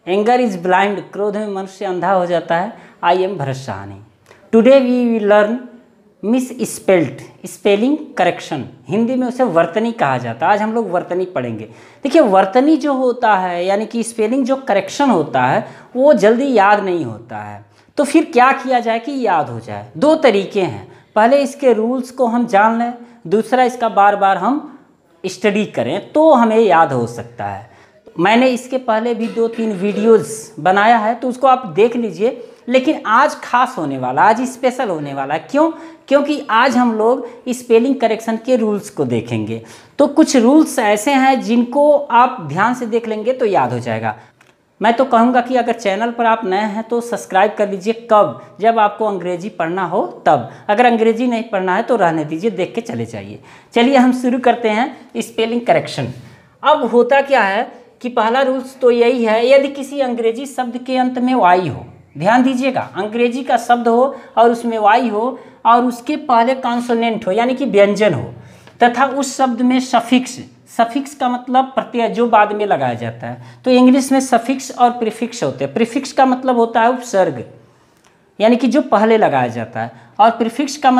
Anger is blind, क्रोध में मनुष्य अंधा हो जाता है। I am Bharat Sahni. Today we will learn misspelled, spelling correction, Hindi में उसे वर्तनी कहा जाता है। आज हम लोग वर्तनी पढ़ेंगे। देखिए वर्तनी जो होता है यानी कि स्पेलिंग जो करेक्शन होता है वो जल्दी याद नहीं होता है, तो फिर क्या किया जाए कि याद हो जाए। दो तरीके हैं, पहले इसके रूल्स को हम जान लें, दूसरा इसका बार बार हम स्टडी करें तो हमें याद हो सकता है। मैंने इसके पहले भी 2-3 वीडियोस बनाया है तो उसको आप देख लीजिए, लेकिन आज खास होने वाला, आज स्पेशल होने वाला है। क्यों? क्योंकि आज हम लोग स्पेलिंग करेक्शन के रूल्स को देखेंगे। तो कुछ रूल्स ऐसे हैं जिनको आप ध्यान से देख लेंगे तो याद हो जाएगा। मैं तो कहूँगा कि अगर चैनल पर आप नए हैं तो सब्सक्राइब कर लीजिए। कब? जब आपको अंग्रेजी पढ़ना हो तब। अगर अंग्रेजी नहीं पढ़ना है तो रहने दीजिए, देख के चले जाइए। चलिए हम शुरू करते हैं स्पेलिंग करेक्शन। अब होता क्या है कि पहला रूल्स तो यही है, यदि किसी अंग्रेजी शब्द के अंत में वाई हो, ध्यान दीजिएगा, अंग्रेजी का शब्द हो और उसमें वाई हो और उसके पहले कॉन्सोनेंट हो यानी कि व्यंजन हो, तथा उस शब्द में सफिक्स, सफिक्स का मतलब प्रत्यय जो बाद में लगाया जाता है। तो इंग्लिश में सफिक्स और प्रीफिक्स होते हैं। प्रीफिक्स का मतलब होता है उपसर्ग यानी कि जो पहले लगाया जाता है, और प्रीफिक्स का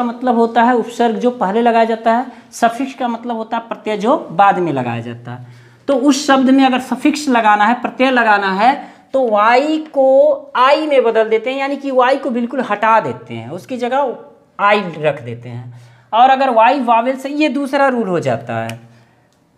मतलब होता है उपसर्ग जो पहले लगाया जाता है। सफिक्स का मतलब होता है प्रत्यय जो बाद में लगाया जाता है। तो उस शब्द में अगर सफिक्स लगाना है, प्रत्यय लगाना है, तो वाई को आई में बदल देते हैं यानी कि वाई को बिल्कुल हटा देते हैं, उसकी जगह आई रख देते हैं। और अगर वाई वावेल से, ये दूसरा रूल हो जाता है,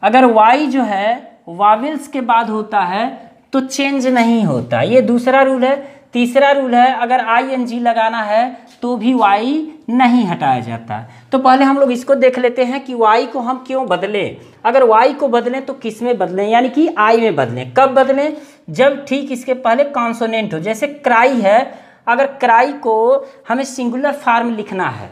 अगर वाई जो है वावेल्स के बाद होता है तो चेंज नहीं होता, ये दूसरा रूल है। तीसरा रूल है अगर ING लगाना है तो भी वाई नहीं हटाया जाता। तो पहले हम लोग इसको देख लेते हैं कि वाई को हम क्यों बदलें। अगर वाई को बदलें तो किस में बदलें, यानी कि आई में बदलें। कब बदलें? जब ठीक इसके पहले कॉन्सोनेंट हो। जैसे क्राई है, अगर क्राई को हमें सिंगुलर फार्म लिखना है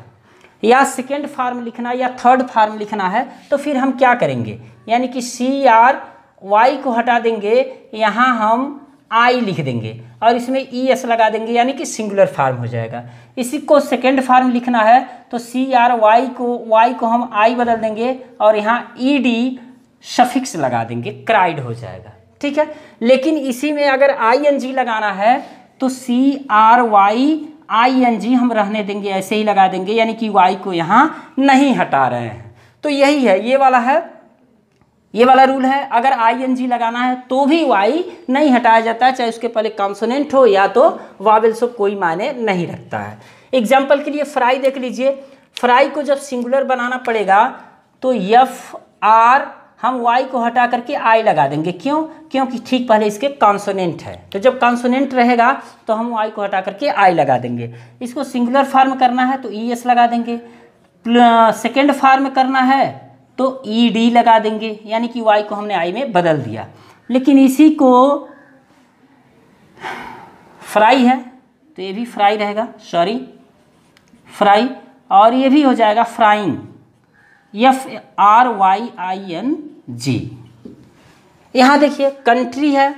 या सेकेंड फार्म लिखना है या थर्ड फार्म लिखना है तो फिर हम क्या करेंगे, यानी कि CRY को हटा देंगे, यहाँ हम आई लिख देंगे और इसमें ES लगा देंगे यानी कि सिंगुलर फार्म हो जाएगा। इसी को सेकेंड फार्म लिखना है तो CRY को, Y को हम आई बदल देंगे और यहाँ ED सफिक्स लगा देंगे, क्राइड हो जाएगा। ठीक है, लेकिन इसी में अगर ING लगाना है तो CRYING हम रहने देंगे, ऐसे ही लगा देंगे, यानी कि Y को यहाँ नहीं हटा रहे हैं। तो यही है, ये वाला रूल है। अगर ING लगाना है तो भी Y नहीं हटाया जाता है, चाहे उसके पहले कॉन्सोनेंट हो या तो वावेल्स हो, कोई मायने नहीं रखता है। एग्जाम्पल के लिए फ्राई देख लीजिए। फ्राई को जब सिंगुलर बनाना पड़ेगा तो FR हम Y को हटा करके I लगा देंगे। क्यों? क्योंकि ठीक पहले इसके कॉन्सोनेंट है, तो जब कॉन्सोनेंट रहेगा तो हम Y को हटा करके I लगा देंगे। इसको सिंगुलर फार्म करना है तो ES लगा देंगे, सेकेंड फार्म करना है तो ED लगा देंगे, यानी कि Y को हमने I में बदल दिया। लेकिन इसी को फ्राई है तो ये भी फ्राई रहेगा, फ्राई, और ये भी हो जाएगा फ्राइंग, FRYING। यहाँ देखिए कंट्री है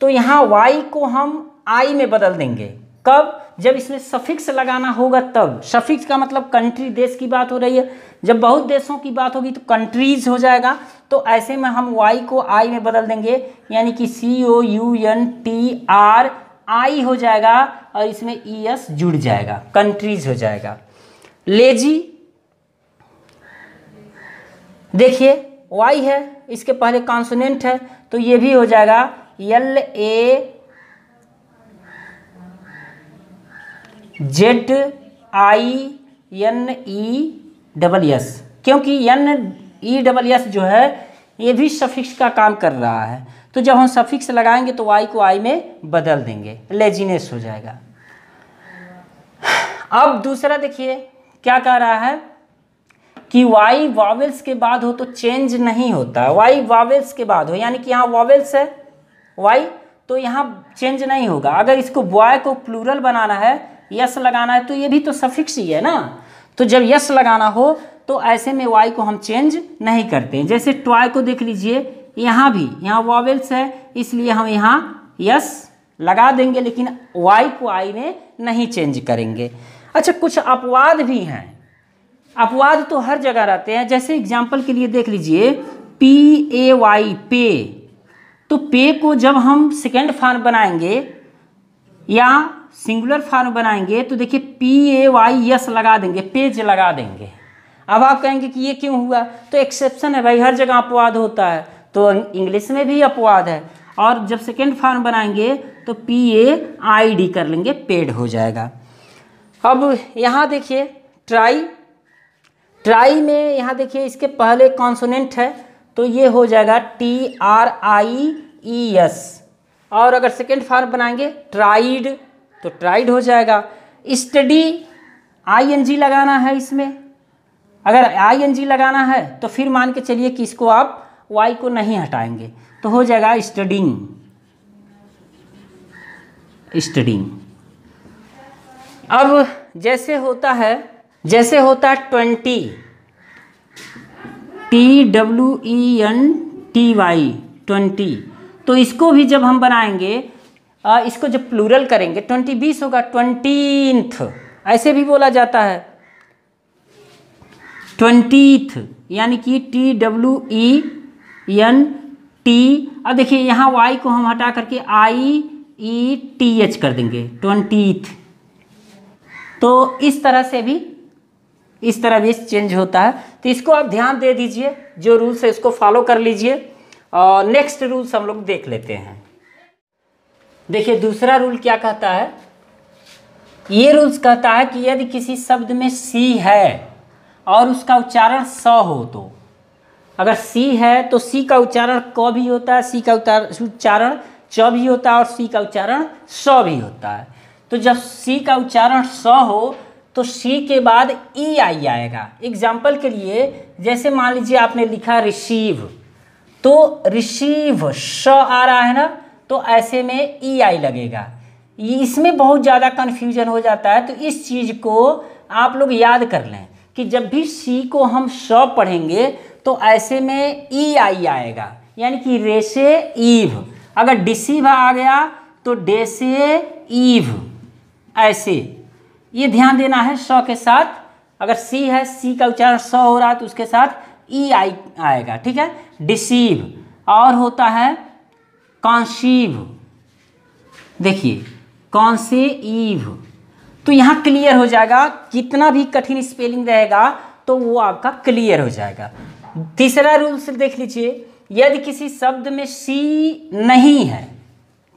तो यहाँ Y को हम I में बदल देंगे। कब? जब इसमें सफिक्स लगाना होगा तब। सफिक्स का मतलब कंट्री, देश की बात हो रही है, जब बहुत देशों की बात होगी तो कंट्रीज हो जाएगा। तो ऐसे में हम Y को I में बदल देंगे, यानी कि COUNTRI हो जाएगा और इसमें ES जुड़ जाएगा, कंट्रीज हो जाएगा। लेजी देखिए Y है, इसके पहले कॉन्सोनेंट है तो ये भी हो जाएगा LAZINESS, क्योंकि NESS जो है ये भी सफिक्स का काम कर रहा है। तो जब हम सफिक्स लगाएंगे तो Y को I में बदल देंगे, लेजीनेस हो जाएगा। अब दूसरा देखिए क्या कह रहा है कि Y वावेल्स के बाद हो तो चेंज नहीं होता। Y वावेल्स के बाद हो, यानी कि यहाँ वावेल्स है Y, तो यहाँ चेंज नहीं होगा। अगर इसको बॉय को प्लूरल बनाना है, यस लगाना है, तो ये भी तो सफिक्स ही है ना। तो जब यस लगाना हो तो ऐसे में Y को हम चेंज नहीं करते। जैसे टॉय को देख लीजिए, यहाँ भी यहाँ वावेल्स है इसलिए हम यहाँ यस लगा देंगे, लेकिन Y को I में नहीं चेंज करेंगे। अच्छा, कुछ अपवाद भी हैं। अपवाद तो हर जगह रहते हैं। जैसे एग्जाम्पल के लिए देख लीजिए PAY पे, तो पे को जब हम सेकेंड फॉर्म बनाएंगे या सिंगुलर फॉर्म बनाएंगे तो देखिए PAYS लगा देंगे, पेज लगा देंगे। अब आप कहेंगे कि ये क्यों हुआ, तो एक्सेप्शन है भाई, हर जगह अपवाद होता है, तो इंग्लिश में भी अपवाद है। और जब सेकेंड फॉर्म बनाएंगे तो PAID कर लेंगे, पेड हो जाएगा। अब यहाँ देखिए ट्राई में यहाँ देखिए इसके पहले कॉन्सोनेंट है तो ये हो जाएगा TRIES। और अगर सेकेंड फॉर्म बनाएंगे ट्राइड तो ट्राइड हो जाएगा। स्टडी ING लगाना है इसमें, अगर ING लगाना है तो फिर मान के चलिए कि इसको आप Y को नहीं हटाएंगे तो हो जाएगा स्टडिंग। अब जैसे होता है 20 TWENTY 20, तो इसको भी जब हम बनाएंगे इसको जब प्लूरल करेंगे 20 होगा, 20th ऐसे भी बोला जाता है 20th, यानी कि TWENT। अब देखिए यहाँ Y को हम हटा करके IETH कर देंगे 20th। तो इस तरह भी चेंज होता है। तो इसको आप ध्यान दे दीजिए, जो रूल्स है इसको फॉलो कर लीजिए। और नेक्स्ट रूल्स हम लोग देख लेते हैं। देखिए दूसरा रूल क्या कहता है, ये रूल्स कहता है कि यदि किसी शब्द में सी है और उसका उच्चारण स हो, तो अगर सी है तो सी का उच्चारण क भी होता है, सी का उच्चारण च भी होता है और सी का उच्चारण स भी होता है। तो जब सी का उच्चारण स हो तो सी के बाद ई आई आएगा। एग्जाम्पल के लिए जैसे मान लीजिए आपने लिखा रिसीव, तो रिसीव श आ रहा है ना, तो ऐसे में ई आई लगेगा। इसमें बहुत ज़्यादा कन्फ्यूजन हो जाता है, तो इस चीज़ को आप लोग याद कर लें कि जब भी सी को हम श पढ़ेंगे तो ऐसे में ई आई आएगा, यानी कि रे से ईव। अगर डिसीव आ गया तो डे से ईव, ऐसे ये ध्यान देना है। स के साथ अगर सी है, सी का उच्चारण स हो रहा है तो उसके साथ ई आई आएगा, ठीक है। डिसीव और होता है कॉन्सीव, देखिए कॉन्सेईव। तो यहाँ क्लियर हो जाएगा, कितना भी कठिन स्पेलिंग रहेगा तो वो आपका क्लियर हो जाएगा। तीसरा रूल से देख लीजिए, यदि किसी शब्द में सी नहीं है,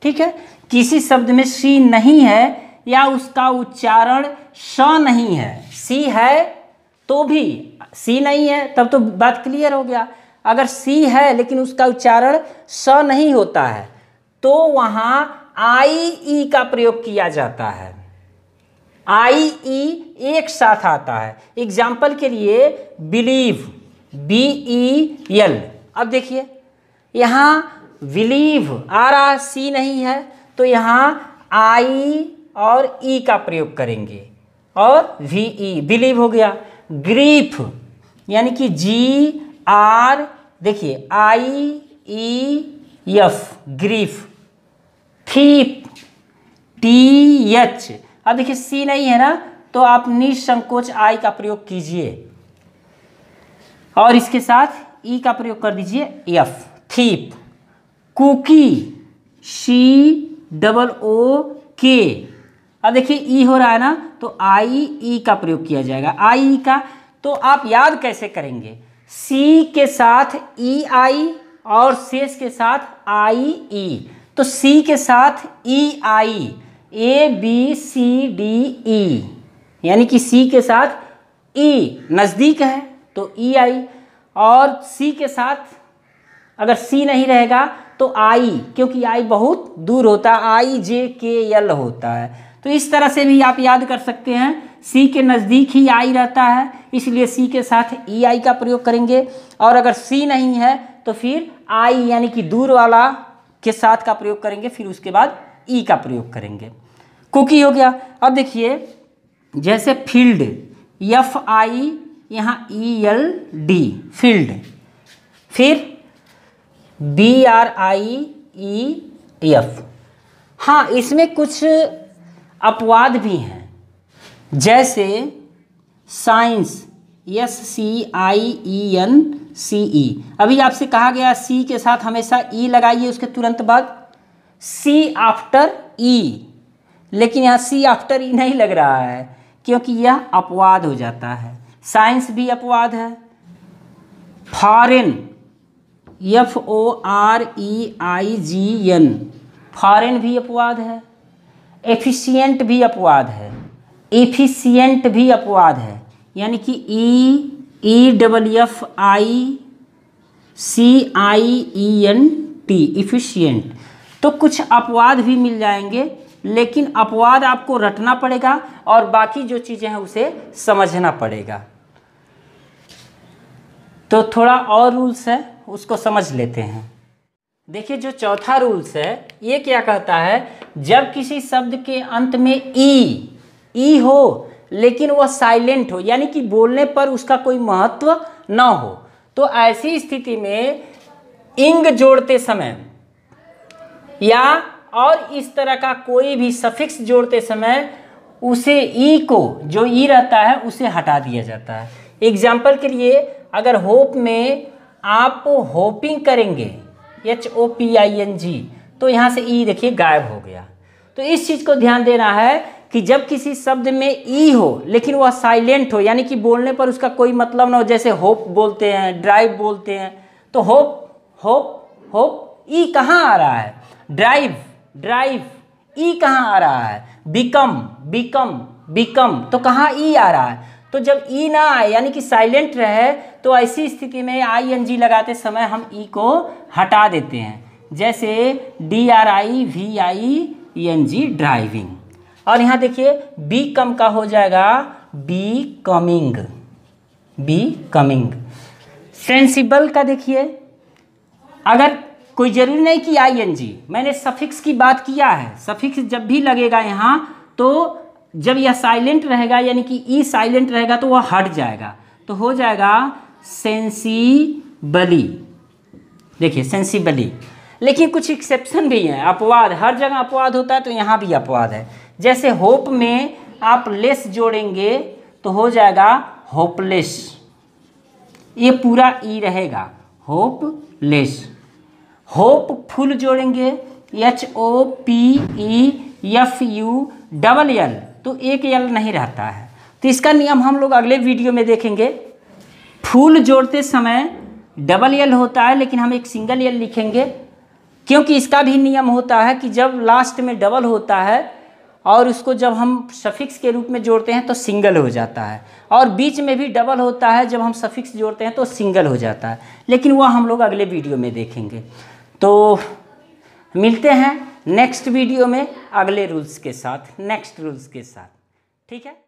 ठीक है, किसी शब्द में सी नहीं है या उसका उच्चारण स नहीं है, सी है तो भी सी नहीं है तब तो बात क्लियर हो गया। अगर सी है लेकिन उसका उच्चारण स नहीं होता है तो वहाँ आई ई का प्रयोग किया जाता है। आई ई एक साथ आता है। एग्जाम्पल के लिए बिलीव, BEL। अब देखिए यहाँ बिलीव आ रहा है, सी नहीं है, तो यहाँ आई और ई का प्रयोग करेंगे और VE, बिलीव हो गया। ग्रीफ यानी कि GR, देखिए IEF, ग्रीफ। Thief, TH। अब देखिए सी नहीं है ना, तो आप निसंकोच आई का प्रयोग कीजिए और इसके साथ ई का प्रयोग कर दीजिए F, थीप। Cookie, COOK। अब देखिए ई हो रहा है ना, तो IE का प्रयोग किया जाएगा। IE का तो आप याद कैसे करेंगे, सी के साथ EI और शेष के साथ IE। तो सी के साथ EI, ABCDE, यानी कि सी के साथ ई नज़दीक है तो EI, और सी के साथ अगर सी नहीं रहेगा तो आई, क्योंकि आई बहुत दूर होता है, IJKL होता है। तो इस तरह से भी आप याद कर सकते हैं, सी के नज़दीक ही आई रहता है, इसलिए सी के साथ EI का प्रयोग करेंगे। और अगर सी नहीं है तो फिर आई यानी कि दूर वाला के साथ का प्रयोग करेंगे, फिर उसके बाद ई का प्रयोग करेंगे। कुकी हो गया। अब देखिए जैसे फील्ड, FI यहाँ ELD, फील्ड। फिर BRIEF। हाँ, इसमें कुछ अपवाद भी हैं, जैसे साइंस, SCIENCE। अभी आपसे कहा गया सी के साथ हमेशा ई लगाइए उसके तुरंत बाद, सी आफ्टर ई, लेकिन यहाँ सी आफ्टर ई नहीं लग रहा है क्योंकि यह अपवाद हो जाता है। साइंस भी अपवाद है। फॉरेन, FOREIGN, फॉरेन भी अपवाद है। एफिशिएंट भी अपवाद है। एफिशिएंट भी अपवाद है, यानी कि EFICIENT, इफिशिएंट। तो कुछ अपवाद भी मिल जाएंगे, लेकिन अपवाद आपको रटना पड़ेगा और बाकी जो चीज़ें हैं उसे समझना पड़ेगा। तो थोड़ा और रूल्स है, उसको समझ लेते हैं। देखिए, जो चौथा रूल्स है ये क्या कहता है, जब किसी शब्द के अंत में ई हो लेकिन वह साइलेंट हो, यानी कि बोलने पर उसका कोई महत्व न हो, तो ऐसी स्थिति में इंग जोड़ते समय या और इस तरह का कोई भी सफिक्स जोड़ते समय उसे ई को, जो ई रहता है उसे हटा दिया जाता है। एग्जाम्पल के लिए, अगर होप में आप होपिंग करेंगे HOPING, तो यहाँ से ई देखिए गायब हो गया। तो इस चीज़ को ध्यान देना है कि जब किसी शब्द में ई हो लेकिन वह साइलेंट हो, यानी कि बोलने पर उसका कोई मतलब ना हो, जैसे होप बोलते हैं, ड्राइव बोलते हैं, तो होप होप होप ई कहाँ आ रहा है, ड्राइव ड्राइव ई कहाँ आ रहा है, बिकम बिकम बिकम, तो कहाँ ई आ रहा है। तो जब ई ना आए यानी कि साइलेंट रहे, तो ऐसी स्थिति में ING लगाते समय हम ई को हटा देते हैं, जैसे DRIVING, ड्राइविंग। और यहाँ देखिए बी कम का हो जाएगा be coming, be coming. Sensible का देखिए, अगर कोई जरूरी नहीं कि ING, मैंने सफिक्स की बात किया है। सफिक्स जब भी लगेगा यहाँ, तो जब यह साइलेंट रहेगा यानी कि ई साइलेंट रहेगा तो वह हट जाएगा, तो हो जाएगा सेंसिबली। देखिए सेंसिबली। लेकिन कुछ एक्सेप्शन भी हैं, अपवाद, हर जगह अपवाद होता है तो यहाँ भी अपवाद है। जैसे होप में आप लेस जोड़ेंगे तो हो जाएगा होपलेस, ये पूरा ई रहेगा, होपलेस। होपफुल जोड़ेंगे HOPEFULL, तो एक यल नहीं रहता है। तो इसका नियम हम लोग अगले वीडियो में देखेंगे। फूल जोड़ते समय डबल यल होता है, लेकिन हम एक सिंगल यल लिखेंगे, क्योंकि इसका भी नियम होता है कि जब लास्ट में डबल होता है और उसको जब हम सफिक्स के रूप में जोड़ते हैं तो सिंगल हो जाता है, और बीच में भी डबल होता है, जब हम सफिक्स जोड़ते हैं तो सिंगल हो जाता है, लेकिन वह हम लोग अगले वीडियो में देखेंगे। तो मिलते हैं नेक्स्ट वीडियो में अगले रूल्स के साथ, नेक्स्ट रूल्स के साथ, ठीक है।